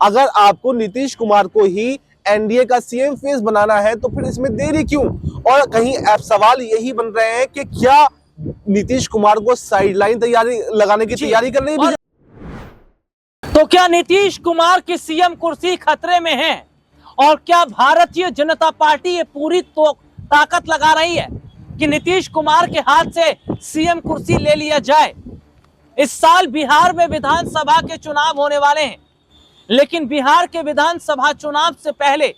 अगर आपको नीतीश कुमार को ही एनडीए का सीएम फेस बनाना है तो फिर इसमें देरी क्यों? और कहीं अब सवाल यही बन रहे हैं कि क्या नीतीश कुमार को साइडलाइन तैयारी लगाने की तैयारी कर रही है? तो क्या नीतीश कुमार की सीएम कुर्सी खतरे में है? और क्या भारतीय जनता पार्टी ये पूरी ताकत लगा रही है कि नीतीश कुमार के हाथ से सीएम कुर्सी ले लिया जाए? इस साल बिहार में विधानसभा के चुनाव होने वाले हैं, लेकिन बिहार के विधानसभा चुनाव से पहले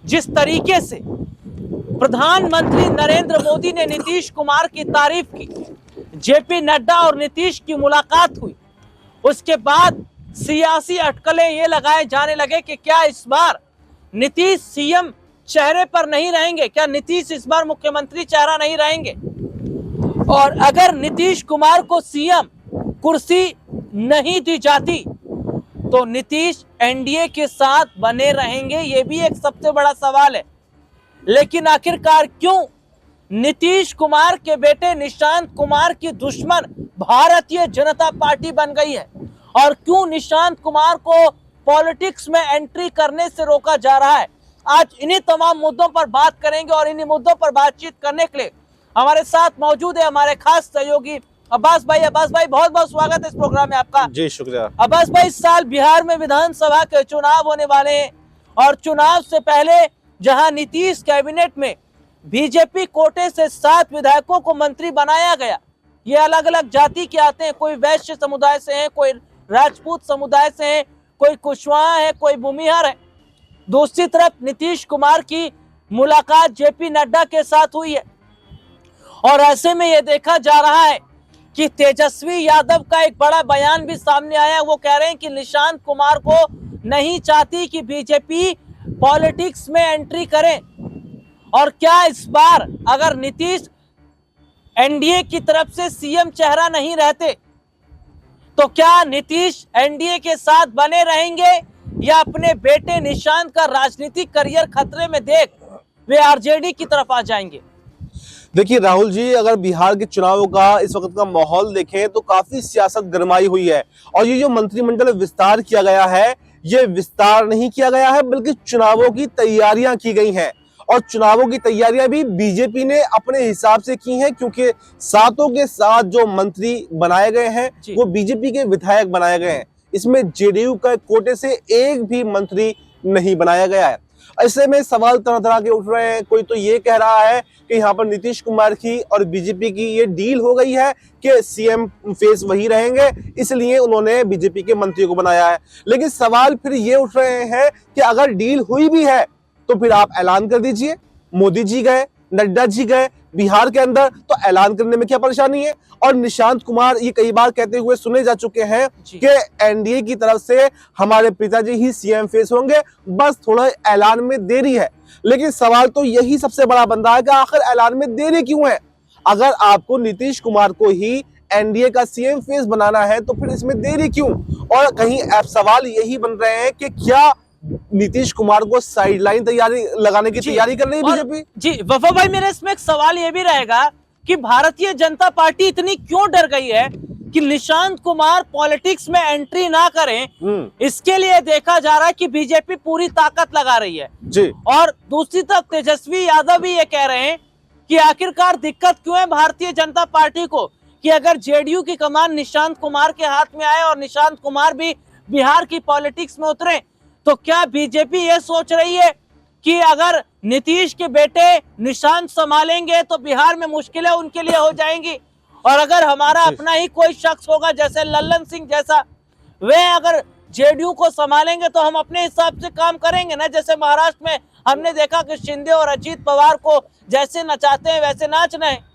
जिस तरीके से प्रधानमंत्री नरेंद्र मोदी ने नीतीश कुमार की तारीफ की, जेपी नड्डा और नीतीश की मुलाकात हुई, उसके बाद सियासी अटकलें ये लगाए जाने लगे कि क्या इस बार नीतीश सीएम चेहरे पर नहीं रहेंगे? क्या नीतीश इस बार मुख्यमंत्री चेहरा नहीं रहेंगे? और अगर नीतीश कुमार को सीएम कुर्सी नहीं दी जाती तो नीतीश एनडीए के साथ बने रहेंगे? ये भी एक सबसे बड़ा सवाल है। लेकिन आखिरकार क्यों नीतीश कुमार के बेटे निशांत कुमार की दुश्मन भारतीय जनता पार्टी बन गई है? और क्यों निशांत कुमार को पॉलिटिक्स में एंट्री करने से रोका जा रहा है? आज इन्हीं तमाम मुद्दों पर बात करेंगे और इन्हीं मुद्दों पर बातचीत करने के लिए हमारे साथ मौजूद है हमारे खास सहयोगी अब्बास भाई। अब्बास भाई, बहुत बहुत स्वागत है इस प्रोग्राम में आपका। जी शुक्रिया। अब्बास भाई, इस साल बिहार में विधानसभा के चुनाव होने वाले हैं और चुनाव से पहले जहां नीतीश कैबिनेट में बीजेपी कोटे से 7 विधायकों को मंत्री बनाया गया, ये अलग अलग जाति के आते हैं, कोई वैश्य समुदाय से है, कोई राजपूत समुदाय से है, कोई कुशवाहा है, कोई भूमिहार है। दूसरी तरफ नीतीश कुमार की मुलाकात जेपी नड्डा के साथ हुई है और ऐसे में यह देखा जा रहा है कि तेजस्वी यादव का एक बड़ा बयान भी सामने आया। वो कह रहे हैं कि निशांत कुमार को नहीं चाहती कि बीजेपी पॉलिटिक्स में एंट्री करे। और क्या इस बार अगर नीतीश एनडीए की तरफ से सीएम चेहरा नहीं रहते तो क्या नीतीश एनडीए के साथ बने रहेंगे या अपने बेटे निशांत का राजनीतिक करियर खतरे में देख वे आरजेडी की तरफ आ जाएंगे? देखिए राहुल जी, अगर बिहार के चुनावों का इस वक्त का माहौल देखें तो काफी सियासत गरमाई हुई है। और ये जो मंत्रिमंडल विस्तार किया गया है, ये विस्तार नहीं किया गया है बल्कि चुनावों की तैयारियां की गई हैं। और चुनावों की तैयारियां भी बीजेपी ने अपने हिसाब से की हैं, क्योंकि सातों के साथ जो मंत्री बनाए गए हैं वो बीजेपी के विधायक बनाए गए हैं। इसमें जेडीयू का कोटे से एक भी मंत्री नहीं बनाया गया है। ऐसे में सवाल तरह तरह के उठ रहे हैं। कोई तो ये कह रहा है कि यहाँ पर नीतीश कुमार की और बीजेपी की ये डील हो गई है कि सीएम फेस वही रहेंगे, इसलिए उन्होंने बीजेपी के मंत्रियों को बनाया है। लेकिन सवाल फिर ये उठ रहे हैं कि अगर डील हुई भी है तो फिर आप ऐलान कर दीजिए। मोदी जी गए, नड्डा जी गए बिहार के अंदर, तो ऐलान करने में क्या परेशानी है? और निशांत कुमार ये कई बार कहते हुए सुने जा चुके हैं कि एनडीए की तरफ से हमारे पिताजी ही सीएम फेस होंगे, बस थोड़ा ऐलान में देरी है। लेकिन सवाल तो यही सबसे बड़ा बन रहा है कि आखिर ऐलान में देरी क्यों है? अगर आपको नीतीश कुमार को ही एनडीए का सीएम फेस बनाना है तो फिर इसमें देरी क्यों? और कहीं अब सवाल यही बन रहे हैं कि क्या नीतीश कुमार को साइडलाइन तैयारी लगाने की तैयारी कर रही है बीजेपी? जी वफा भाई, मेरे इसमें एक सवाल ये भी रहेगा कि भारतीय जनता पार्टी इतनी क्यों डर गई है कि निशांत कुमार पॉलिटिक्स में एंट्री ना करें? इसके लिए देखा जा रहा है कि बीजेपी पूरी ताकत लगा रही है जी। और दूसरी तरफ तेजस्वी यादव भी ये कह रहे हैं कि आखिरकार दिक्कत क्यों है भारतीय जनता पार्टी को कि अगर जेडीयू की कमान निशांत कुमार के हाथ में आए और निशांत कुमार भी बिहार की पॉलिटिक्स में उतरे, तो क्या बीजेपी ये सोच रही है कि अगर नीतीश के बेटे निशांत संभालेंगे तो बिहार में मुश्किलें उनके लिए हो जाएंगी, और अगर हमारा अपना ही कोई शख्स होगा जैसे लल्लन सिंह जैसा, वे अगर जेडीयू को संभालेंगे तो हम अपने हिसाब से काम करेंगे ना? जैसे महाराष्ट्र में हमने देखा कि शिंदे और अजीत पवार को जैसे नचाते हैं वैसे नाचना है।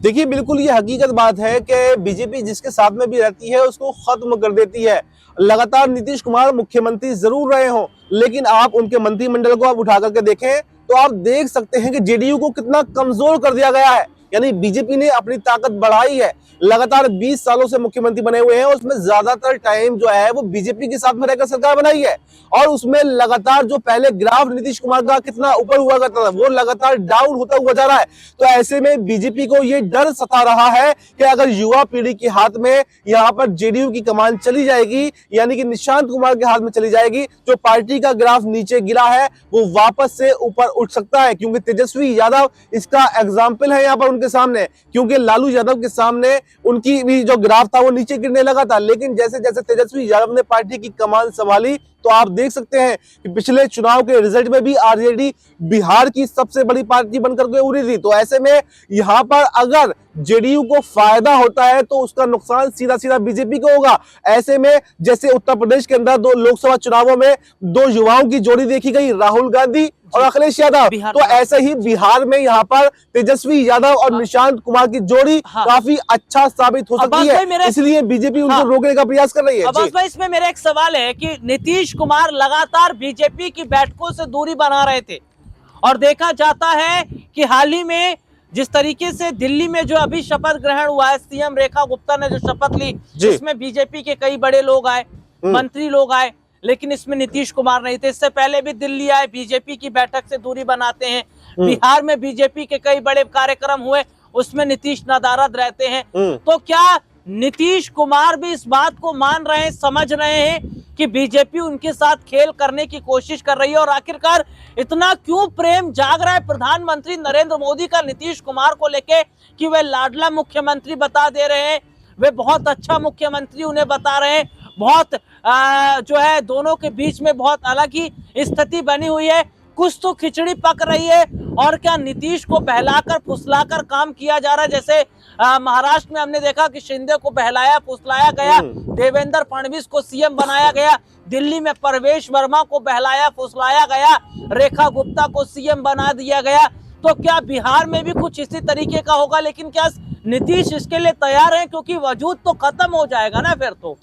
देखिए बिल्कुल ये हकीकत बात है कि बीजेपी जिसके साथ में भी रहती है उसको खत्म कर देती है। लगातार नीतीश कुमार मुख्यमंत्री जरूर रहे हों, लेकिन आप उनके मंत्रिमंडल को आप उठा करके देखें तो आप देख सकते हैं कि जेडीयू को कितना कमजोर कर दिया गया है। यानी बीजेपी ने अपनी ताकत बढ़ाई है। लगातार 20 सालों से मुख्यमंत्री बने हुए हैं, उसमें ज्यादातर टाइम जो है वो बीजेपी के साथ में रहकर सरकार बनाई है। और उसमें लगातार जो पहले ग्राफ नीतीश कुमार का कितना ऊपर हुआ करता था, वो लगातार डाउन होता हुआ जा रहा है। तो ऐसे में बीजेपी को ये डर सता रहा है कि अगर युवा पीढ़ी के हाथ में यहाँ पर जेडीयू की कमान चली जाएगी, यानी कि निशांत कुमार के हाथ में चली जाएगी, जो पार्टी का ग्राफ नीचे गिरा है वो वापस से ऊपर उठ सकता है। क्योंकि तेजस्वी यादव इसका एग्जाम्पल है यहाँ पर उनके सामने, क्योंकि लालू यादव के सामने उनकी भी जो ग्राफ था वो नीचे गिरने लगा था। लेकिन जैसे जैसे तेजस्वी यादव ने पार्टी की कमान संभाली, तो आप देख सकते हैं कि पिछले चुनाव के रिजल्ट में भी आरजेडी बिहार की सबसे बड़ी पार्टी बनकर के उभरी थी। तो ऐसे में यहाँ पर अगर जेडीयू को फायदा होता है तो उसका नुकसान सीधा सीधा बीजेपी को होगा। ऐसे में जैसे उत्तर प्रदेश के अंदर 2 लोकसभा चुनावों में 2 युवाओं की जोड़ी देखी गई, राहुल गांधी और अखिलेश यादव, तो ऐसे ही बिहार में यहाँ पर तेजस्वी यादव और निशांत कुमार की जोड़ी काफी अच्छा साबित हो सकती है। इसलिए बीजेपी उनको रोकने का प्रयास कर रही है। अब्बास भाई, इसमें मेरा एक सवाल है कि नीतीश कुमार लगातार बीजेपी की बैठकों से दूरी बना रहे थे, और देखा जाता है कि हाल ही में जिस तरीके से दिल्ली में जो अभी शपथ ग्रहण हुआ है, सीएम रेखा गुप्ता ने जो शपथ ली, जिसमें बीजेपी के कई बड़े लोग आए, मंत्री लोग आए, लेकिन इसमें नीतीश कुमार नहीं थे। इससे पहले भी दिल्ली आए, बीजेपी की बैठक से दूरी बनाते हैं। बिहार में बीजेपी के कई बड़े कार्यक्रम हुए, उसमें नीतीश नदारद रहते हैं। तो क्या नीतीश कुमार भी इस बात को मान रहे हैं, समझ रहे हैं कि बीजेपी उनके साथ खेल करने की कोशिश कर रही है? और आखिरकार इतना क्यों प्रेम जाग रहा है प्रधानमंत्री नरेंद्र मोदी का नीतीश कुमार को लेके कि वे लाडला मुख्यमंत्री बता दे रहे हैं, वे बहुत अच्छा मुख्यमंत्री उन्हें बता रहे हैं, बहुत जो है दोनों के बीच में बहुत अलग ही स्थिति बनी हुई है, कुछ तो खिचड़ी पक रही है। और क्या नीतीश को बहलाकर फुसलाकर काम किया जा रहा है? जैसे महाराष्ट्र में हमने देखा कि शिंदे को बहलाया फुसलाया गया, देवेंद्र फडणवीस को सीएम बनाया गया, दिल्ली में परवेश वर्मा को बहलाया फुसलाया गया, रेखा गुप्ता को सीएम बना दिया गया। तो क्या बिहार में भी कुछ इसी तरीके का होगा? लेकिन क्या नीतीश इसके लिए तैयार है? क्योंकि वजूद तो खत्म हो जाएगा ना फिर तो।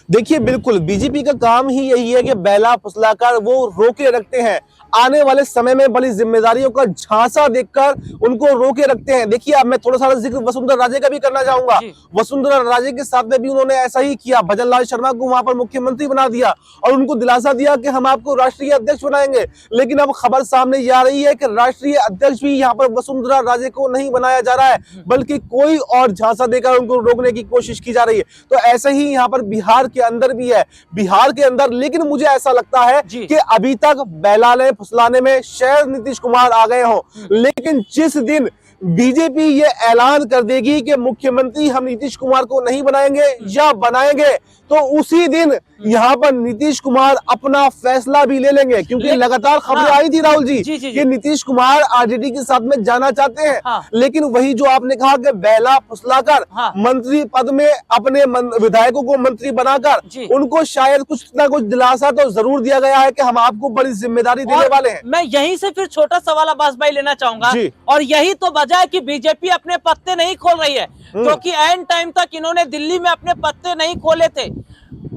देखिए, बिल्कुल बीजेपी का काम ही यही है कि बहला फुसलाकर वो रोके रखते हैं, आने वाले समय में बड़ी जिम्मेदारियों का झांसा देकर उनको रोके रखते हैं। देखिए, अब मैं थोड़ा सा जिक्र वसुंधरा राजे का भी करना चाहूंगा। वसुंधरा राजे के साथ में भी उन्होंने ऐसा ही किया, भजन लाल शर्मा को वहां पर मुख्यमंत्री बना दिया और उनको दिलासा दिया कि हम आपको राष्ट्रीय अध्यक्ष बनाएंगे। लेकिन अब खबर सामने ये आ रही है कि राष्ट्रीय अध्यक्ष भी यहाँ पर वसुंधरा राजे को नहीं बनाया जा रहा है, बल्कि कोई और झांसा देकर उनको रोकने की कोशिश की जा रही है। तो ऐसे ही यहाँ पर बिहार के अंदर भी है, बिहार के अंदर। लेकिन मुझे ऐसा लगता है कि अभी तक बहलाने फुसलाने में शायद नीतीश कुमार आ गए हो, लेकिन जिस दिन बीजेपी ये ऐलान कर देगी कि मुख्यमंत्री हम नीतीश कुमार को नहीं बनाएंगे या बनाएंगे, तो उसी दिन यहाँ पर नीतीश कुमार अपना फैसला भी ले लेंगे। क्योंकि लगातार खबरें आई थी राहुल जी कि नीतीश कुमार आरजेडी के साथ में जाना चाहते हैं। लेकिन वही जो आपने कहा कि बहला फुसलाकर मंत्री पद में अपने विधायकों को मंत्री बनाकर उनको शायद कुछ ना कुछ दिलासा तो जरूर दिया गया है कि हम आपको बड़ी जिम्मेदारी देने वाले हैं। मैं यहीं से फिर छोटा सवाल अब्बास भाई लेना चाहूंगा, और यही तो वजह है कि बीजेपी अपने पत्ते नहीं खोल रही है, क्योंकि एंड टाइम तक इन्होंने दिल्ली में अपने पत्ते नहीं खोले थे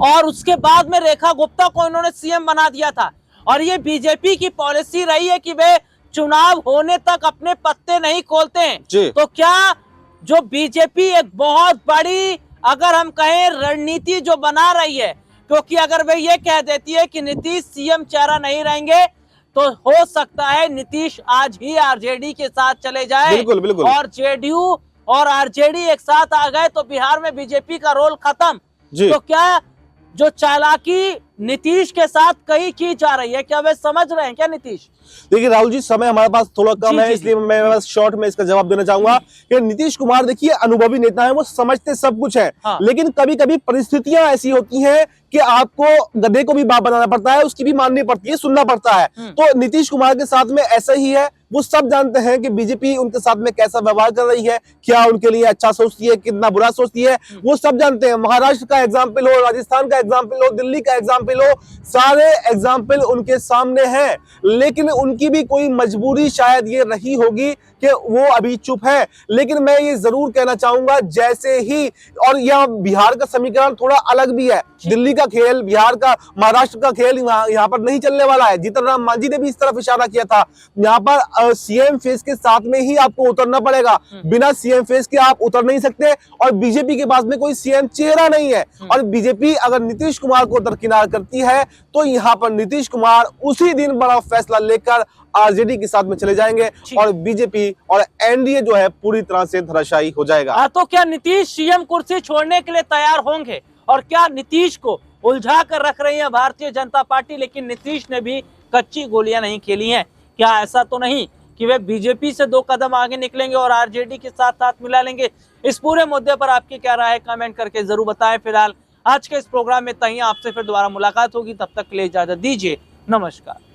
और उसके बाद में रेखा गुप्ता को इन्होंने सीएम बना दिया था। और ये बीजेपी की पॉलिसी रही है कि वे चुनाव होने तक अपने पत्ते नहीं खोलते हैं। तो क्या जो बीजेपी एक बहुत बड़ी, अगर हम कहें, रणनीति जो बना रही है, क्योंकि अगर वे ये कह देती है कि नीतीश सीएम चेहरा नहीं रहेंगे, तो हो सकता है नीतीश आज ही आरजेडी के साथ चले जाए। बिल्कुल, बिल्कुल। और जेडीयू और आरजेडी एक साथ आ गए तो बिहार में बीजेपी का रोल खत्म। तो क्या जो चालाकी नीतीश के साथ कहीं की जा रही है, क्या वे समझ रहे हैं क्या नीतीश? देखिए राहुल जी, समय हमारे पास थोड़ा कम है, इसलिए मैं बस शॉर्ट में इसका जवाब देना चाहूंगा कि नीतीश कुमार देखिए अनुभवी नेता है, वो समझते सब कुछ है। लेकिन कभी कभी परिस्थितियां ऐसी होती हैं कि आपको गधे को भी बाप बनाना पड़ता है, उसकी भी माननी पड़ती है, सुनना पड़ता है। तो नीतीश कुमार के साथ में ऐसा ही है, वो सब जानते हैं कि बीजेपी उनके साथ में कैसा व्यवहार कर रही है, क्या उनके लिए अच्छा सोचती है, कितना बुरा सोचती है, वो सब जानते हैं। महाराष्ट्र का एग्जाम्पल हो, राजस्थान का एग्जाम्पल हो, दिल्ली का एग्जाम्पल एग्जाम्पल हो, सारे एग्जाम्पल उनके सामने हैं, लेकिन उनकी भी कोई मजबूरी शायद ये रही होगी कि वो अभी चुप है। लेकिन मैं ये जरूर कहना चाहूंगा, जैसे ही, और यह बिहार का समीकरण थोड़ा अलग भी है, दिल्ली का खेल, बिहार का, महाराष्ट्र का खेल यहाँ पर नहीं चलने वाला है। जीतन राम मांझी ने भी इस तरफ इशारा किया था। यहाँ पर सीएम फेस के साथ में ही आपको उतरना पड़ेगा, बिना सीएम फेस के आप उतर नहीं सकते। और बीजेपी के पास में कोई सीएम चेहरा नहीं है, और बीजेपी अगर नीतीश कुमार को दरकिनार करती है तो यहाँ पर नीतीश कुमार उसी दिन बड़ा फैसला लेकर आरजेडी के साथ में चले जाएंगे और बीजेपी और एनडीए जो है पूरी तरह से धराशायी हो जाएगा। तो क्या नीतीश सीएम कुर्सी छोड़ने के लिए तैयार होंगे, और क्या नीतीश को उलझा कर रख रही है भारतीय जनता पार्टी? लेकिन नीतीश ने भी कच्ची गोलियां नहीं खेली हैं। क्या ऐसा तो नहीं कि वे बीजेपी से 2 कदम आगे निकलेंगे और आरजेडी के साथ हाथ मिला लेंगे? इस पूरे मुद्दे पर आपकी क्या राय है, कमेंट करके जरूर बताएं। फिलहाल आज के इस प्रोग्राम में तहीं आपसे फिर दोबारा मुलाकात होगी, तब तक के लिए इजाजत दीजिए, नमस्कार।